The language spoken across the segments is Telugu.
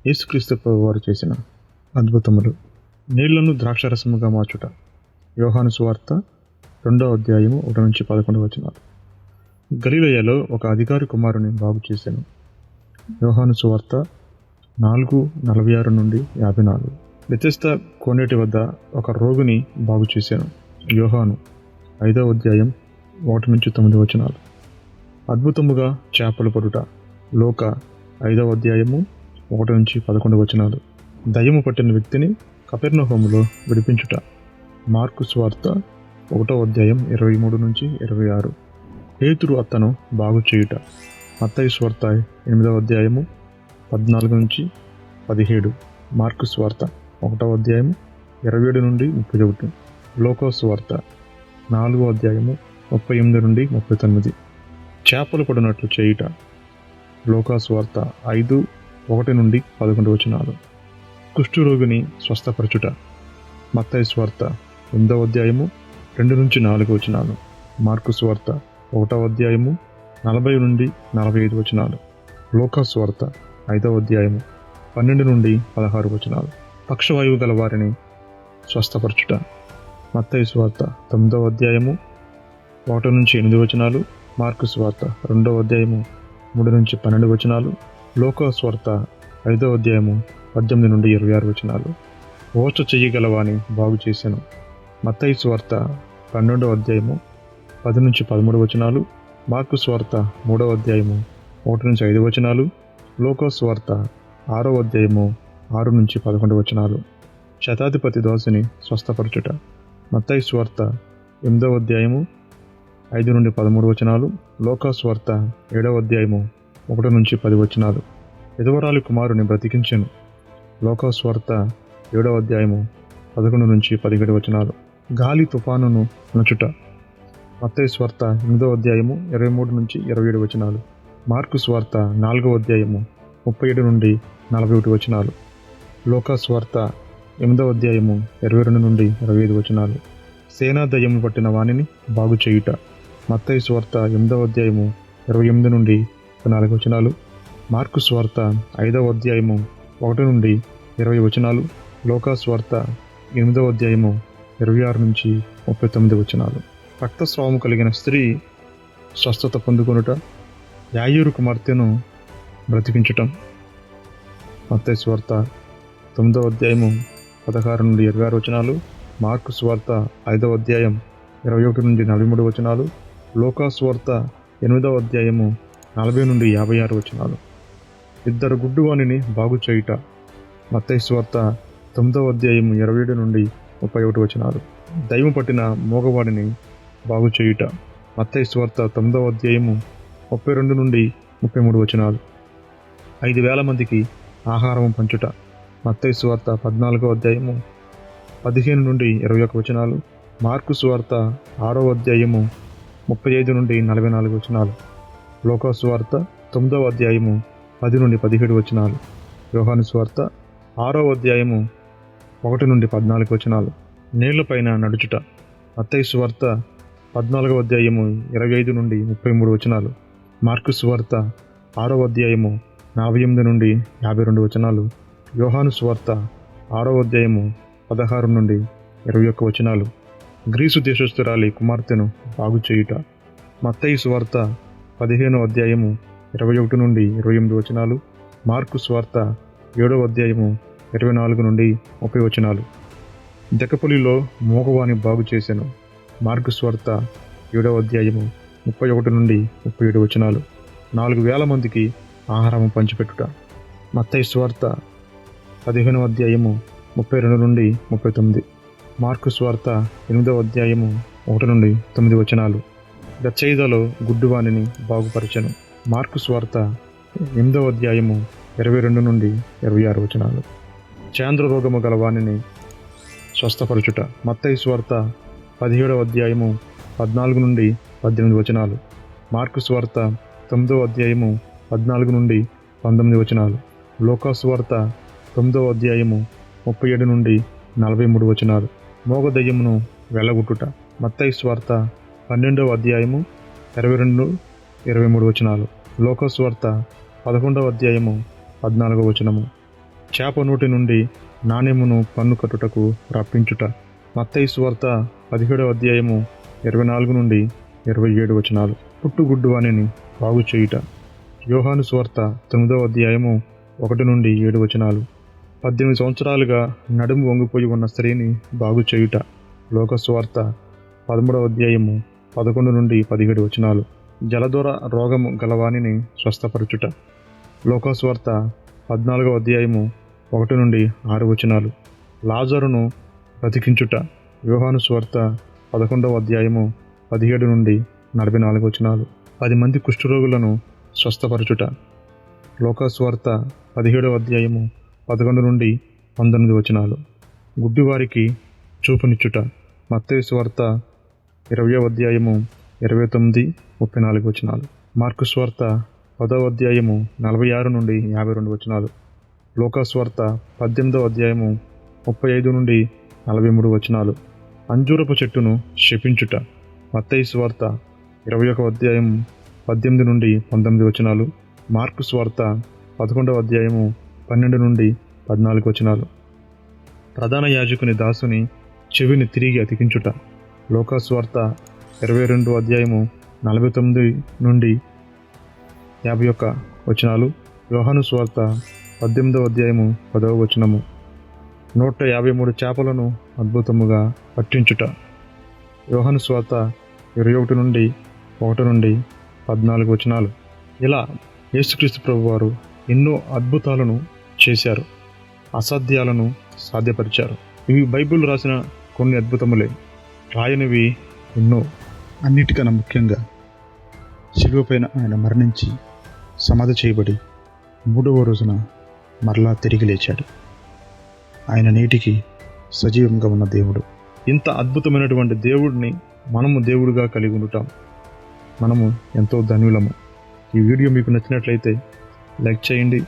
యేసుక్రీస్తు ప్రభువారు చేసిన అద్భుతములు. నీళ్లను ద్రాక్షారసముగా మార్చుట. యోహాను సువార్త 2వ అధ్యాయము 1-11 వచనాలు. గలిలయలో ఒక అధికారి కుమారుని బాగు చేశాను. యోహాను సువార్త 4:46-54. బెతెస్దా కోనేటి వద్ద ఒక రోగిని బాగు చేశాను. యోహాను 5వ అధ్యాయం 1-9 వచనాలు. అద్భుతముగా చేపలు పడుట. లోక 5వ అధ్యాయము 1-11 వచనాలు. దయ్యము పట్టిన వ్యక్తిని కపెర్నహూములో విడిపించుట. మార్కు సువార్త 1వ అధ్యాయం 23-26. పేతురు అత్తను బాగు చేయుట. మత్తయి సువార్త 8వ అధ్యాయము 14-17. మార్కు సువార్త 1వ అధ్యాయము 27-31. లోకా సువార్త 4వ అధ్యాయము 38-39. చేపలు పడినట్లు చేయుట. లోకా సువార్త 5:1-11 వచనాలు. కుష్ఠరోగిని స్వస్థపరచుట. మత్తయి సువార్త 8వ అధ్యాయము 2-4 వచనాలు. మార్కు సువార్త 1వ అధ్యాయము 40-45 వచనాలు. లోకా సువార్త 5వ అధ్యాయము 12-16 వచనాలు. పక్షవాయువు గల వారిని స్వస్థపరచుట. మత్తయి సువార్త 9వ అధ్యాయము 1-8 వచనాలు. మార్కు సువార్త 2వ అధ్యాయము 3-12 వచనాలు. లోకా సువార్త 5వ అధ్యాయము 18-26 వచనాలు. ఓచ చెయ్యగలవాని బాగు చేశాను. మత్తయి సువార్త 12వ అధ్యాయము 10-13 వచనాలు. మార్కు సువార్త 3వ అధ్యాయము 1-5 వచనాలు. లోకా సువార్త 6వ అధ్యాయము 6-11 వచనాలు. శతాధిపతి దోసిని స్వస్థపరచుట. మత్తయి సువార్త 8వ అధ్యాయము 5-13 వచనాలు. లోకా సువార్త 7వ అధ్యాయము 1-10 వచనాలు. విధవరాలి కుమారుని బ్రతికించెను. లోకా సువార్త 7వ అధ్యాయము 11-17 వచనాలు. గాలి తుఫానును అణచుట. మత్తయి సువార్త 8వ అధ్యాయము 23-27 వచనాలు. మార్కు సువార్త 4వ అధ్యాయము 37-41 వచనాలు. లోకా సువార్త 8వ అధ్యాయము 22-25 వచనాలు. సేనా దయ్యము పట్టిన వానిని బాగు చేయుట. మత్తయి సువార్త 8వ అధ్యాయము 28-24 వచనాలు. మార్కు సువార్త 5వ అధ్యాయము 1-20 వచనాలు. లోకా సువార్త 8వ అధ్యాయము 26-39 వచనాలు. రక్తస్రావము కలిగిన స్త్రీ స్వస్థత పొందుకొనుట. యాయీరు కుమార్తెను బ్రతికించటం. మత్తయి సువార్త 9వ అధ్యాయము 16-26 వచనాలు. మార్కు సువార్త 5వ అధ్యాయం 21-43 వచనాలు. లోకా సువార్త 8వ అధ్యాయము 40-56 వచనాలు. 2 గుడ్డివానిని బాగు చేయుట. మత్తయి సువార్త 9వ అధ్యాయము 27-31 వచనాలు. దయ్యము పట్టిన మోగవాడిని బాగు చేయుట. మత్తయి సువార్త 9వ అధ్యాయము 32-33 వచనాలు. 5,000 మందికి ఆహారము పంచుట. మత్తయి సువార్త 14వ అధ్యాయము 15-21 వచనాలు. మార్కు సువార్త 6వ అధ్యాయము 35-44 వచనాలు. లోకా సువార్త 9వ అధ్యాయము 10-17 వచనాలు. యోహాను సువార్త 6వ అధ్యాయము 1-14 వచనాలు. నీళ్లపైన నడుచుట. మత్తయి సువార్త 14వ అధ్యాయము 25-33 వచనాలు. మార్కు సువార్త 6వ అధ్యాయము 48-52 వచనాలు. యోహాను సువార్త 6వ అధ్యాయము 16-21 వచనాలు. గ్రీసు దేశస్థురాలి కుమార్తెను బాగు చేయుట. మత్తయి సువార్త 15వ అధ్యాయము 21-28 వచనాలు. మార్కు సువార్త 7వ అధ్యాయము 24-30 వచనాలు. దెకపొలిలో మోగవాని బాగు చేశాను. మార్కు సువార్త 7వ అధ్యాయము 31-37 వచనాలు. 4,000 మందికి ఆహారము పంచిపెట్టుట. మత్తయి సువార్త 15వ అధ్యాయము 32-39. మార్కు సువార్త 8వ అధ్యాయము 1-9 వచనాలు. బెత్సయిదాలో గుడ్డివానిని బాగుపరచెను. మార్కు సువార్త 8వ అధ్యాయము 22-26 వచనాలు. చాంద్రరోగము గల వానిని స్వస్థపరచుట. మత్తయి సువార్త 17వ అధ్యాయము 14-18 వచనాలు. మార్కు సువార్త 9వ అధ్యాయము 14-19 వచనాలు. లోకా సువార్త 9వ అధ్యాయము 37-43 వచనాలు. మోగ దయ్యమును వెళ్ళగొట్టుట. మత్తయి సువార్త 12వ అధ్యాయము 22-23 వచనాలు. లోకా సువార్త 11వ అధ్యాయము 14వ వచనము. చేప నోటి నుండి నాణెమును పన్ను కట్టుటకు రప్పించుట. మత్తయి సువార్త 17వ అధ్యాయము 24 నుండి 27 వచనాలు. పుట్టుగుడ్డు వానిని బాగు చేయుట. యోహాను సువార్త 9వ అధ్యాయము 1 నుండి 7 వచనాలు. 18 సంవత్సరాలుగా నడుము వంగిపోయి ఉన్న స్త్రీని బాగు చేయుట. లోక సువార్త 13వ అధ్యాయము 11 నుండి 17 వచనాలు. జలదొర రోగము గలవానిని స్వస్థపరచుట. లోక సువార్త 14వ అధ్యాయము 1 నుండి 6 వచనాలు. లాజరును బ్రతికించుట. యోహాను సువార్త 11వ అధ్యాయము 17 నుండి 44 వచనాలు. 10 మంది కుష్ఠరోగులను స్వస్థపరచుట. లోక సువార్త 17వ అధ్యాయము 11 నుండి 19 వచనాలు. గుడ్డివారికి చూపునిచ్చుట. మత్తయి సువార్త 20వ అధ్యాయము 29, 34 వచనాలు. మార్కు సువార్త 10వ అధ్యాయము 46 నుండి 52 వచనాలు. లూకా సువార్త 18వ అధ్యాయము 35 నుండి 43 వచనాలు. అంజూరపు చెట్టును శపించుట. మత్తయి సువార్త 21వ అధ్యాయం 18 నుండి 19 వచనాలు. మార్కు సువార్త 11వ అధ్యాయము 12 నుండి 14 వచనాలు. ప్రధాన యాజకుని దాసుని చెవిని తిరిగి అతికించుట. లూకా సువార్త 22వ అధ్యాయము 49 నుండి 51 వచనాలు. యోహాను సువార్త 18వ అధ్యాయము 10వ వచనము. 153 చేపలను అద్భుతముగా పట్టించుట. యోహాను సువార్త 21 నుండి 1 నుండి 14 వచనాలు. ఇలా యేసుక్రీస్తు ప్రభువారు ఎన్నో అద్భుతాలను చేశారు, అసాధ్యాలను సాధ్యపరిచారు. ఇవి బైబిల్ రాసిన కొన్ని అద్భుతములే, రాయనివి ఎన్నో. అన్నిటికన్నా ముఖ్యంగా శిలువ పైన ఆయన మరణించి సమాధి చేయబడి 3వ రోజున మరలా తిరిగి లేచాడు. ఆయన నేటికి సజీవంగా ఉన్న దేవుడు. ఇంత అద్భుతమైనటువంటి దేవుడిని మనము దేవుడిగా కలిగి ఉంటాం. మనము ఎంతో ధన్యులము. ఈ వీడియో మీకు నచ్చినట్లయితే లైక్ చేయండి,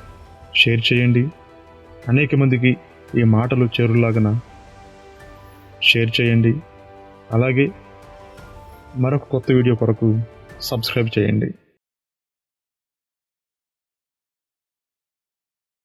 షేర్ చేయండి. అనేక మందికి ఈ మాటలు చేరులాగన షేర్ చేయండి. అలాగే మరొక కొత్త వీడియో కొరకు సబ్స్క్రైబ్ చేయండి.